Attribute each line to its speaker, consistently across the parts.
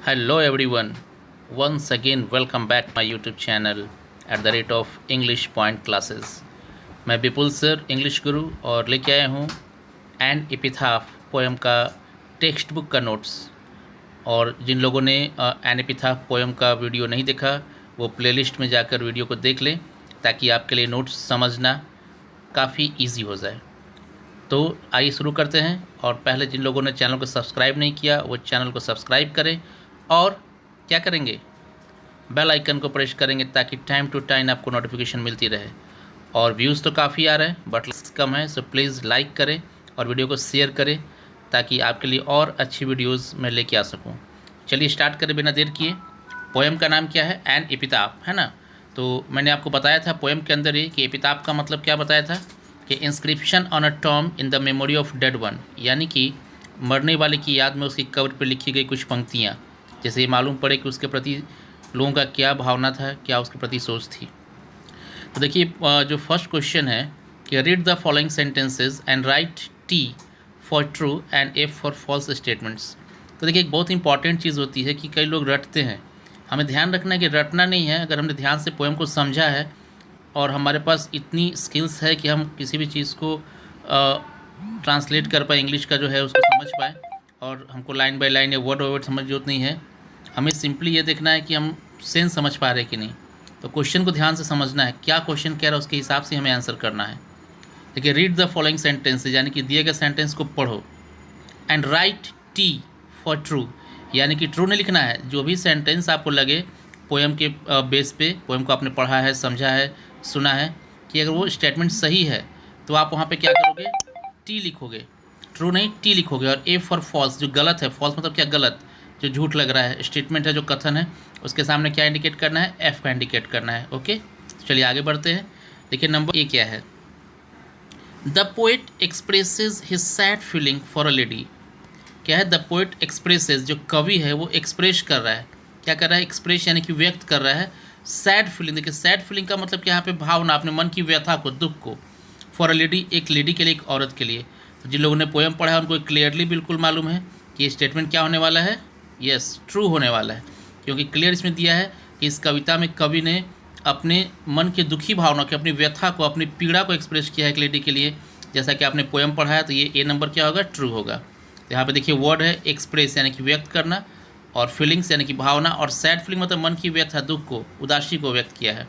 Speaker 1: Hello everyone. Once again welcome back my YouTube channel at the rate of English Point Classes. मैं विपुल sir English गुरु और लेके आया हूँ N एपिथाफ poem का text book का notes. और जिन लोगों ने एन एपिथाफ पोएम का वीडियो नहीं देखा वो प्लेलिस्ट में जाकर वीडियो को देख लें ताकि आपके लिए नोट्स समझना काफ़ी इजी हो जाए। तो आइए शुरू करते हैं। और पहले जिन लोगों ने चैनल को सब्सक्राइब नहीं किया वो चैनल को सब्सक्राइब करें और क्या करेंगे, बेल आइकन को प्रेस करेंगे ताकि टाइम टू टाइम आपको नोटिफिकेशन मिलती रहे। और व्यूज़ तो काफ़ी आ रहे हैं बट कम है, सो प्लीज़ लाइक करें और वीडियो को शेयर करें ताकि आपके लिए और अच्छी वीडियोस मैं लेके आ सकूं। चलिए स्टार्ट करें बिना देर किए। पोएम का नाम क्या है? एन एपिताफ, है ना। तो मैंने आपको बताया था पोएम के अंदर ही कि एपिताफ का मतलब क्या बताया था कि inscription on a Tom in the memory of dead one, यानी कि मरने वाले की याद में उसकी कब्र पर लिखी गई कुछ पंक्तियाँ, जैसे ये मालूम पड़े कि उसके प्रति लोगों का क्या भावना था, क्या उसके प्रति सोच थी। तो देखिए जो फर्स्ट क्वेश्चन है कि read the following sentences and write T for true and F for false statements. तो देखिए एक बहुत इंपॉर्टेंट चीज़ होती है कि कई लोग रटते हैं। हमें ध्यान रखना है कि रटना नहीं है। अगर हमने ध्यान से पोएम को समझा है और हमारे पास इतनी स्किल्स है कि हम किसी भी चीज़ को ट्रांसलेट कर पाए, इंग्लिश का जो है उसको समझ पाए, और हमको लाइन बाय लाइन या वर्ड बाय वर्ड समझ जरूरत नहीं है। हमें सिंपली ये देखना है कि हम सेंस समझ पा रहे हैं कि नहीं। तो क्वेश्चन को ध्यान से समझना है, क्या क्वेश्चन कह रहा है उसके हिसाब से हमें आंसर करना है। देखिए रीड द फॉलोइंग सेंटेंसेज, यानी कि दिए गए सेंटेंस को पढ़ो, and write T for true, यानी कि ट्रू नहीं लिखना है। जो भी सेंटेंस आपको लगे पोएम के बेस पे, पोएम को आपने पढ़ा है, समझा है, सुना है, कि अगर वो स्टेटमेंट सही है तो आप वहाँ पे क्या करोगे, टी लिखोगे, ट्रू नहीं टी लिखोगे। और ए फॉर फॉल्स, जो गलत है, फॉल्स मतलब क्या, गलत, जो झूठ लग रहा है, स्टेटमेंट है, जो कथन है, उसके सामने क्या इंडिकेट करना है, एफ का इंडिकेट करना है। ओके, चलिए आगे बढ़ते हैं। देखिए नंबर ए क्या है, the poet expresses his sad feeling for a lady. क्या है, द पोएट एक्सप्रेसेस, जो कवि है वो एक्सप्रेस कर रहा है, क्या कर रहा है, एक्सप्रेस यानी कि व्यक्त कर रहा है सैड फीलिंग। देखिए सैड फीलिंग का मतलब क्या, यहाँ पे भावना, अपने मन की व्यथा को, दुख को, फॉर अ लेडी, एक लेडी के लिए, एक औरत के लिए। तो जिन लोगों ने पोएम पढ़ा है उनको क्लियरली बिल्कुल मालूम है कि ये स्टेटमेंट क्या होने वाला है, यस ट्रू होने वाला है, क्योंकि क्लियर इसमें दिया है कि इस कविता में कवि ने अपने मन के दुखी भावना को, अपनी व्यथा को, अपनी पीड़ा को एक्सप्रेस किया है एक लेडी के लिए। जैसा कि आपने पोएम पढ़ा है तो ये ए नंबर क्या होगा, ट्रू होगा। तो यहाँ पे देखिए वर्ड है एक्सप्रेस यानी कि व्यक्त करना, और फीलिंग्स यानी कि भावना, और सैड फीलिंग मतलब मन की व्यथा, दुख को, उदासी को व्यक्त किया है।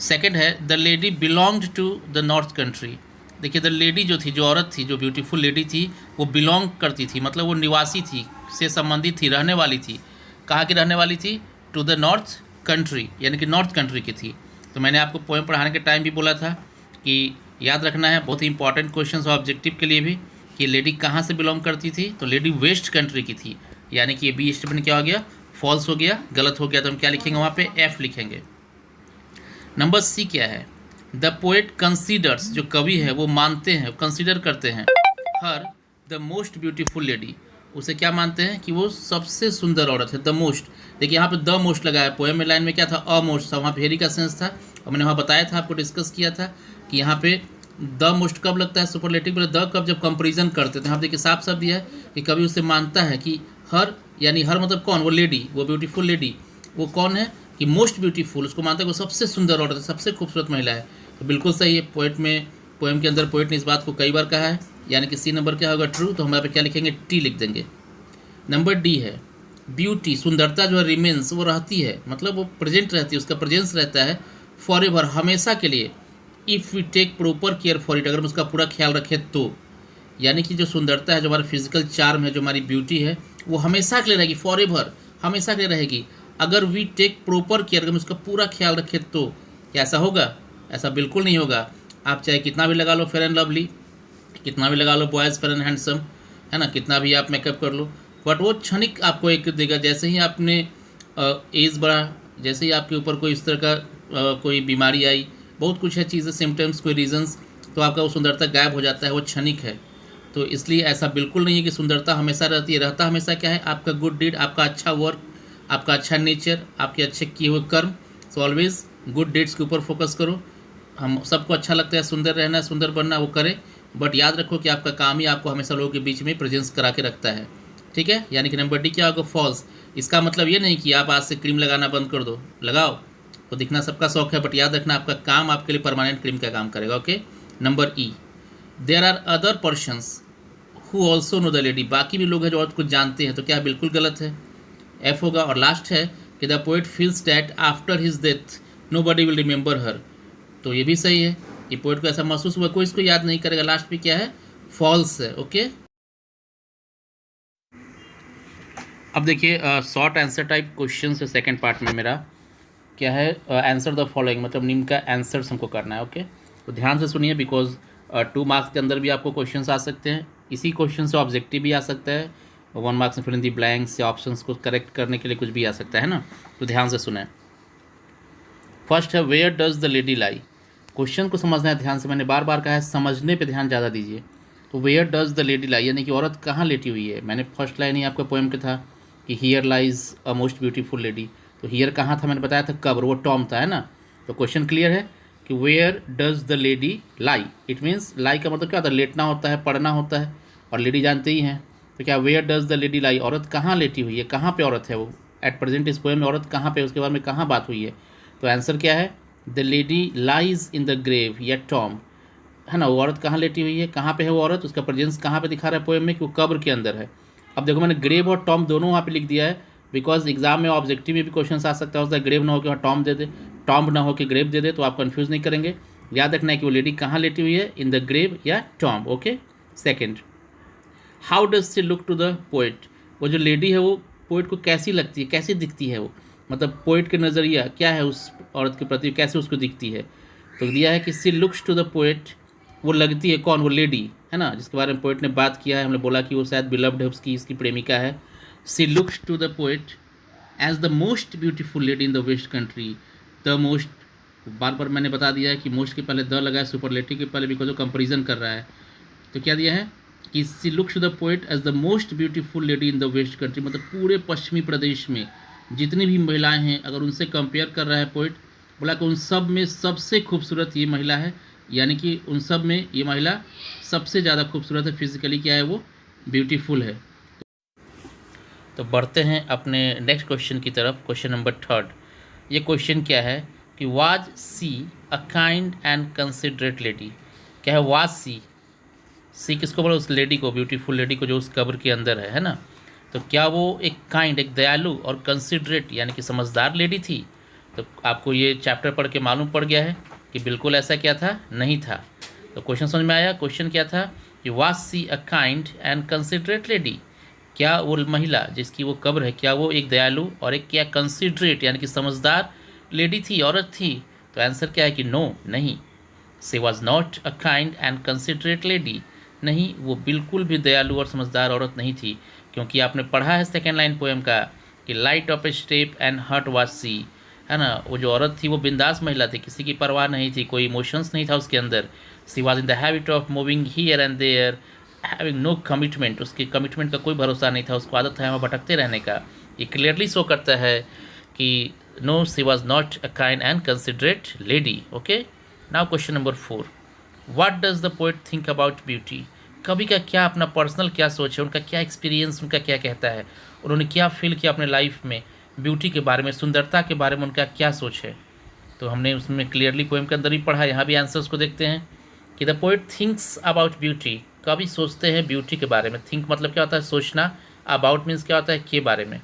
Speaker 1: सेकेंड है the lady belonged to the north country. देखिए द लेडी जो थी, जो औरत थी, जो ब्यूटीफुल लेडी थी, वो बिलोंग करती थी, मतलब वो निवासी थी, से संबंधित थी, रहने वाली थी। कहाँ की रहने वाली थी, टू द नॉर्थ कंट्री, यानी कि नॉर्थ कंट्री की थी। तो मैंने आपको पोएम पढ़ाने के टाइम भी बोला था कि याद रखना है, बहुत ही इंपॉर्टेंट क्वेश्चन और ऑब्जेक्टिव के लिए भी, कि लेडी कहाँ से बिलोंग करती थी। तो लेडी वेस्ट कंट्री की थी, यानी कि ये बी स्टेटमेंट क्या हो गया, फॉल्स हो गया, गलत हो गया। तो हम क्या लिखेंगे वहाँ पे, एफ लिखेंगे। नंबर सी क्या है, द पोएट कंसीडर्स, जो कवि है वो मानते हैं, कंसीडर करते हैं, हर द मोस्ट ब्यूटीफुल लेडी, उसे क्या मानते हैं कि वो सबसे सुंदर औरत है, द मोस्ट। देखिए यहाँ पे द मोस्ट लगा है, पोएम में लाइन में क्या था, अ मोस्ट था, वहाँ पे हेरी का सेंस था। और मैंने वहाँ बताया था, आपको डिस्कस किया था कि यहाँ पे द मोस्ट कब लगता है सुपरलेटिव में, द कब, जब कंपेरिजन करते थे। यहाँ देखिए साफ साफ दिया है कि कवि उसे मानता है कि हर, यानी हर मतलब कौन, वो लेडी, वो ब्यूटीफुल लेडी, वो कौन है कि मोस्ट ब्यूटीफुल, उसको मानता है वो सबसे सुंदर औरत है, सबसे खूबसूरत महिला है। तो बिल्कुल सही है, पोएट में, पोएम के अंदर पोएट ने इस बात को कई बार कहा है, यानी कि सी नंबर क्या होगा, ट्रू। तो हम यहाँ पे क्या लिखेंगे, टी लिख देंगे। नंबर डी है ब्यूटी, सुंदरता जो है, रिमेन्स, वो रहती है, मतलब वो प्रेजेंट रहती है, उसका प्रेजेंस रहता है फॉर एवर, हमेशा के लिए। If we take proper care for it, अगर हम उसका पूरा ख्याल रखें तो, यानी कि जो सुंदरता है, जो हमारा फिजिकल चार्म है, जो हमारी ब्यूटी है, वो हमेशा के लिए रहेगी, फॉर एवर, हमेशा के लिए रहेगी। अगर वी टेक प्रॉपर केयर, अगर हम उसका पूरा ख्याल रखें तो क्या ऐसा होगा, ऐसा बिल्कुल नहीं होगा। आप चाहे कितना भी लगा लो फेयर एंड लवली, कितना भी लगा लो बॉयज़ फेयर एंड हैंडसम, है ना, कितना भी आप मेकअप कर लो, बट वो क्षणिक आपको एक देगा। जैसे ही आपने एज बढ़ा, जैसे ही आपके ऊपर कोई इस तरह का कोई बीमारी आई, बहुत कुछ है चीज़ें, सिम्टम्स, कोई रीजंस, तो आपका वो सुंदरता गायब हो जाता है, वो क्षणिक है। तो इसलिए ऐसा बिल्कुल नहीं है कि सुंदरता हमेशा रहती है। रहता हमेशा क्या है, आपका गुड डीड, आपका अच्छा वर्क, आपका अच्छा नेचर, आपके अच्छे किए हुए कर्म। सो ऑलवेज गुड डीड्स के ऊपर फोकस करो। हम सबको अच्छा लगता है सुंदर रहना, सुंदर बनना, वो करें, बट याद रखो कि आपका काम ही आपको हमेशा लोगों के बीच में प्रेजेंस करा के रखता है। ठीक है, यानी कि नंबर डी क्या होगा, फॉल्स। इसका मतलब ये नहीं कि आप आज से क्रीम लगाना बंद कर दो, लगाओ, तो दिखना सबका शौक है, बट याद रखना आपका काम आपके लिए परमानेंट क्रीम का काम करेगा। Okay, number E, there are other persons who also know the lady, बाकी भी लोग हैं जो और कुछ जानते हैं, तो क्या बिल्कुल गलत है, एफ होगा। और लास्ट है कि the poet feels that after his death nobody will remember her, तो ये भी सही है कि पोएट को ऐसा महसूस हुआ कोई इसको याद नहीं करेगा। लास्ट में क्या है, फॉल्स है। ओके, अब देखिए शॉर्ट आंसर टाइप क्वेश्चन है सेकंड पार्ट में मेरा क्या है, आंसर द फॉलोइंग, मतलब निम्न का आंसर्स हमको करना है। ओके, तो ध्यान से सुनिए, बिकॉज 2 मार्क्स के अंदर भी आपको क्वेश्चंस आ सकते हैं, इसी क्वेश्चन से ऑब्जेक्टिव भी आ सकता है, 1 मार्क्स में फिर इन दी ब्लैंक्स या ऑप्शंस को करेक्ट करने के लिए कुछ भी आ सकता है ना, तो ध्यान से सुने। फर्स्ट है where does the lady lie, question को समझना है ध्यान से, मैंने बार बार कहा है समझने पे ध्यान ज़्यादा दीजिए। तो वेयर डज द लेडी लाई यानी कि औरत कहाँ लेटी हुई है, मैंने फर्स्ट लाइन ही आपका पोएम के था कि here lies a most beautiful lady, तो हियर कहाँ था, मैंने बताया था कब्र, वो टॉम था, है ना। तो क्वेश्चन क्लियर है कि where does the lady lie, it means lie का मतलब क्या होता है, लेटना होता है, पढ़ना होता है, और लेडी जानते ही हैं, तो क्या वेयर डज द लेडी लाई, औरत कहाँ लेटी हुई है, कहाँ पे औरत है वो, एट प्रेजेंट इस पोएम में औरत कहाँ पे, उसके बारे में कहाँ बात हुई है। तो आंसर क्या है, the lady lies in the grave या टॉम, है ना, वो औरत कहाँ लेटी हुई है, कहाँ पे है वो औरत, उसका प्रेजेंस कहाँ पे दिखा रहा है पोएम में, कि वो कब्र के अंदर है। अब देखो मैंने ग्रेव और टॉम दोनों वहाँ पे लिख दिया है, बिकॉज एग्जाम में ऑब्जेक्टिव में भी क्वेश्चन आ सकता है, ग्रेव ना हो कि वहाँ टॉम दे दे, टॉम्ब ना हो कि ग्रेव दे दे, तो आप कंफ्यूज नहीं करेंगे। याद रखना है कि वो लेडी कहाँ लेटी हुई है, इन द ग्रेव या tomb. Okay, second, how does she look to the poet, वो जो लेडी है वो पोएट को कैसी लगती है, कैसी दिखती है वो, मतलब पोएट के नज़रिया क्या है उस औरत के प्रति, कैसे उसको दिखती है। तो दिया है कि she looks to the poet, वो लगती है कौन, वो लेडी, है ना, जिसके बारे में पोएट ने बात किया है, हमने बोला कि वो शायद बिलव्ड है उसकी, इसकी प्रेमिका है। She looks to the poet as the most beautiful lady in the west country, the most, बार बार मैंने बता दिया है कि मोस्ट के पहले द लगा है, सुपरलेटिव के पहले, बिकॉज वो कंपेरिजन कर रहा है। तो क्या दिया है कि she looks to the poet as the most beautiful lady in the west country, मतलब पूरे पश्चिमी प्रदेश में जितनी भी महिलाएं हैं अगर उनसे कंपेयर कर रहा है पोएट, बोला कि उन सब में सबसे खूबसूरत ये महिला है, यानी कि उन सब में ये महिला सबसे ज़्यादा खूबसूरत है, फिजिकली क्या है वो ब्यूटीफुल है। तो बढ़ते हैं अपने नेक्स्ट क्वेश्चन की तरफ, क्वेश्चन नंबर 3। ये क्वेश्चन क्या है कि was she a kind and considerate lady, क्या है वाज सी किसको बोला, उस लेडी को, ब्यूटीफुल लेडी को जो उस कब्र के अंदर है ना, तो क्या वो एक काइंड, एक दयालु और कंसिडरेट यानी कि समझदार लेडी थी। तो आपको ये चैप्टर पढ़ के मालूम पड़ गया है कि बिल्कुल ऐसा क्या था, नहीं था। तो क्वेश्चन समझ में आया, क्वेश्चन क्या था कि was she a kind and considerate lady, क्या वो महिला जिसकी वो कब्र है, क्या वो एक दयालु और एक क्या कंसिडरेट यानी कि समझदार लेडी थी, औरत थी। तो आंसर क्या है कि नो, नहीं, she was not a kind and considerate lady, नहीं, वो बिल्कुल भी दयालु और समझदार औरत नहीं थी, क्योंकि आपने पढ़ा है सेकेंड लाइन पोएम का कि light of a step and heart was she, है ना, वो जो औरत थी वो बिंदास महिला थी, किसी की परवाह नहीं थी, कोई इमोशंस नहीं था उसके अंदर। She was in the habit of moving here and there having no commitment, उसके कमिटमेंट का कोई भरोसा नहीं था, उसको आदत है वहाँ भटकते रहने का। ये क्लियरली शो करता है कि no, she was not a kind and considerate lady. Okay, now question number 4, what does the poet think about beauty, कवि का क्या अपना पर्सनल क्या सोच है, उनका क्या एक्सपीरियंस, उनका क्या कहता है, उन्होंने क्या फील किया अपने लाइफ में, ब्यूटी के बारे में, सुंदरता के बारे में उनका क्या सोच है। तो हमने उसमें क्लियरली पोएम के अंदर ही पढ़ा, यहाँ भी आंसर्स को देखते हैं कि the poet thinks about beauty, कवि सोचते हैं ब्यूटी के बारे में। थिंक मतलब क्या होता है, सोचना, अबाउट मीन्स क्या होता है, के बारे में।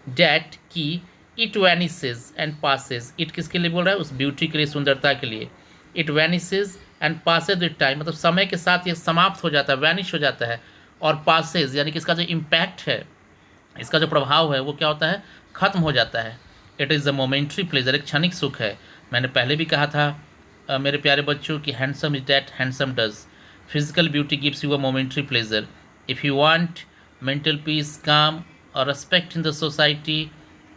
Speaker 1: डैट की it vanishes and Passage, it किसके लिए बोल रहा है, उस ब्यूटी के लिए, सुंदरता के लिए। It vanishes and passes with time, मतलब समय के साथ ये समाप्त हो जाता है, वैनिश हो जाता है, और पासेज यानी कि इसका जो इम्पैक्ट है, इसका जो प्रभाव है वो क्या होता है, ख़त्म हो जाता है। It is a momentary pleasure, एक क्षणिक सुख है। मैंने पहले भी कहा था मेरे प्यारे बच्चों कि handsome is that handsome does, physical beauty gives you a momentary pleasure. If you want mental peace, calm और respect in the society,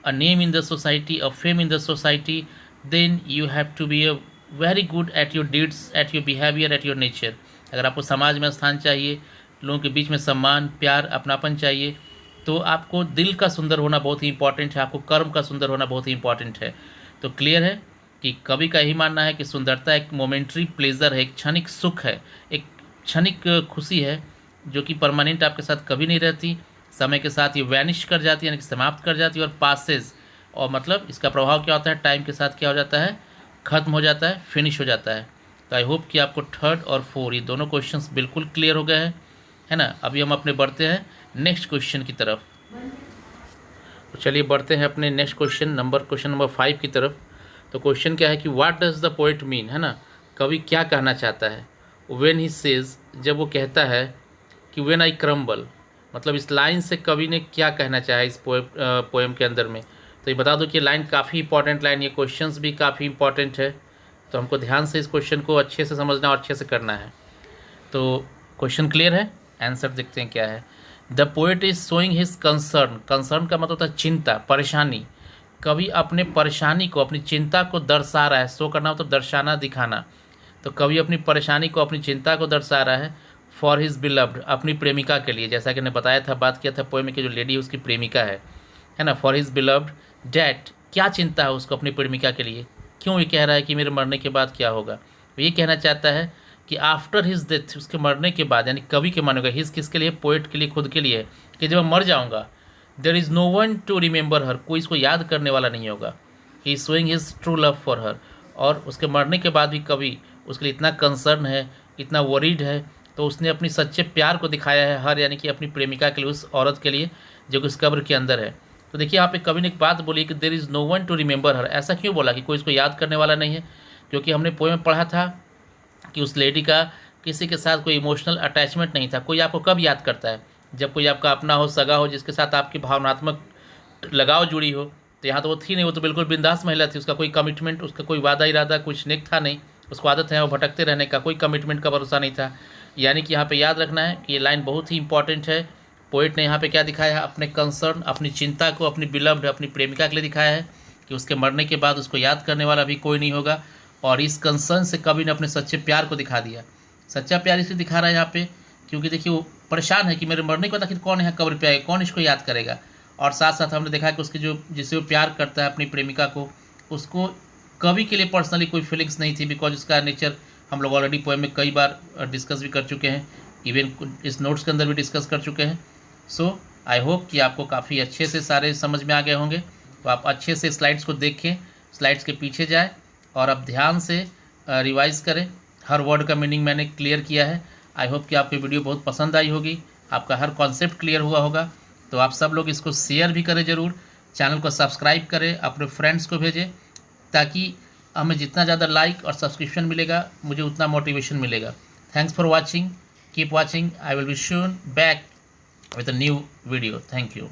Speaker 1: a name in the society, a fame in the society, then you have to be a very good at your deeds, at your behaviour, at your nature. अगर आपको समाज में स्थान चाहिए, लोगों के बीच में सम्मान, प्यार, अपनापन चाहिए, तो आपको दिल का सुंदर होना बहुत ही इंपॉर्टेंट है, आपको कर्म का सुंदर होना बहुत ही इंपॉर्टेंट है। तो क्लियर है कि कवि का यही मानना है कि सुंदरता एक मोमेंट्री प्लेजर है, एक क्षणिक सुख है, एक क्षणिक खुशी है, जो कि परमानेंट आपके साथ कभी नहीं रहती। समय के साथ ये वैनिश कर जाती है, यानी कि समाप्त कर जाती है, और पासेज, और मतलब इसका प्रभाव क्या होता है, टाइम के साथ क्या हो जाता है, ख़त्म हो जाता है, फिनिश हो जाता है। तो आई होप कि आपको थर्ड और फोर्थ ये दोनों क्वेश्चंस बिल्कुल क्लियर हो गए हैं, है ना। अभी हम अपने बढ़ते हैं नेक्स्ट क्वेश्चन की तरफ। तो चलिए बढ़ते हैं अपने नेक्स्ट क्वेश्चन नंबर 5 की तरफ। तो क्वेश्चन क्या है कि what does the poet mean, है ना, कवि क्या कहना चाहता है। व्हेन ही सेज, जब वो कहता है कि व्हेन आई क्रम्बल, मतलब इस लाइन से कवि ने क्या कहना चाहा इस पोएम के अंदर में। तो ये बता दो कि लाइन काफ़ी इंपॉर्टेंट लाइन, ये क्वेश्चंस भी काफ़ी इंपॉर्टेंट है, तो हमको ध्यान से इस क्वेश्चन को अच्छे से समझना और अच्छे से करना है। तो क्वेश्चन क्लियर है, आंसर देखते हैं क्या है। The poet is showing his concern, concern का मतलब होता है चिंता, परेशानी। कवि अपने परेशानी को, अपनी चिंता को दर्शा रहा है। शो करना मतलब दर्शाना, दिखाना। तो कवि अपनी परेशानी को, अपनी चिंता को दर्शा रहा है फॉर हिज बिलव्ड, अपनी प्रेमिका के लिए। जैसा कि मैंने बताया था, बात किया था, पोएम की जो लेडी है उसकी प्रेमिका है ना। फॉर हिज बिलव्ड डैट, क्या चिंता है उसको अपनी प्रेमिका के लिए, क्यों ये कह रहा है कि मेरे मरने के बाद क्या होगा। तो ये कहना चाहता है कि आफ्टर हिज डेथ, उसके मरने के बाद, यानी कवि के मरने का, हिज किसके लिए, पोएट के लिए, खुद के लिए, कि जब मैं मर जाऊँगा, there is no one to remember her, कोई इसको याद करने वाला नहीं होगा। He is showing his true love for her, और उसके मरने के बाद भी कवि उसके लिए इतना कंसर्न है, इतना वरीड है, तो उसने अपनी सच्चे प्यार को दिखाया है हर, यानी कि अपनी प्रेमिका के लिए, उस औरत के लिए जो कि उस कब्र के अंदर है। तो देखिए यहाँ पे कवि ने एक बात बोली कि there is no one to remember her. ऐसा क्यों बोला कि कोई इसको याद करने वाला नहीं है, क्योंकि हमने पोएम में पढ़ा था कि उस लेडी का किसी के साथ कोई इमोशनल अटैचमेंट नहीं था। कोई आपको कब याद करता है, जब कोई आपका अपना हो, सगा हो, जिसके साथ आपकी भावनात्मक लगाव जुड़ी हो। तो यहाँ तो वो थी नहीं, वो तो बिल्कुल बिंदास महिला थी, उसका कोई कमिटमेंट, उसका कोई वादा इरादा, कुछ नेक था नहीं, उसको आदत है वो भटकते रहने का, कोई कमिटमेंट का भरोसा नहीं था। यानी कि यहाँ पे याद रखना है कि ये लाइन बहुत ही इंपॉर्टेंट है। पोइट ने यहाँ पे क्या दिखाया है, अपने कंसर्न, अपनी चिंता को अपनी बिलव्ड, अपनी प्रेमिका के लिए दिखाया है कि उसके मरने के बाद उसको याद करने वाला भी कोई नहीं होगा। और इस कंसर्न से कवि ने अपने सच्चे प्यार को दिखा दिया। सच्चा प्यार इसलिए दिखा रहा है यहाँ पे क्योंकि देखिए वो परेशान है कि मेरे मरने के बाद आखिर कौन है कब्र पे आएगा, कौन इसको याद करेगा। और साथ साथ हमने देखा कि उसकी जो, जिसे वो प्यार करता है अपनी प्रेमिका को, उसको कवि के लिए पर्सनली कोई फीलिंग्स नहीं थी, बिकॉज उसका नेचर हम लोग ऑलरेडी पोएम में कई बार डिस्कस भी कर चुके हैं, इवन इस नोट्स के अंदर भी डिस्कस कर चुके हैं। सो आई होप कि आपको काफ़ी अच्छे से सारे समझ में आ गए होंगे। तो आप अच्छे से स्लाइड्स को देखें, स्लाइड्स के पीछे जाएं और अब ध्यान से रिवाइज़ करें। हर वर्ड का मीनिंग मैंने क्लियर किया है। आई होप कि आपको वीडियो बहुत पसंद आई होगी, आपका हर कॉन्सेप्ट क्लियर हुआ होगा। तो आप सब लोग इसको शेयर भी करें ज़रूर, चैनल को सब्सक्राइब करें, अपने फ्रेंड्स को भेजें, ताकि हमें जितना ज़्यादा लाइक और सब्सक्रिप्शन मिलेगा मुझे उतना मोटिवेशन मिलेगा। Thanks for watching, keep watching, I will be soon back with a new video. Thank you.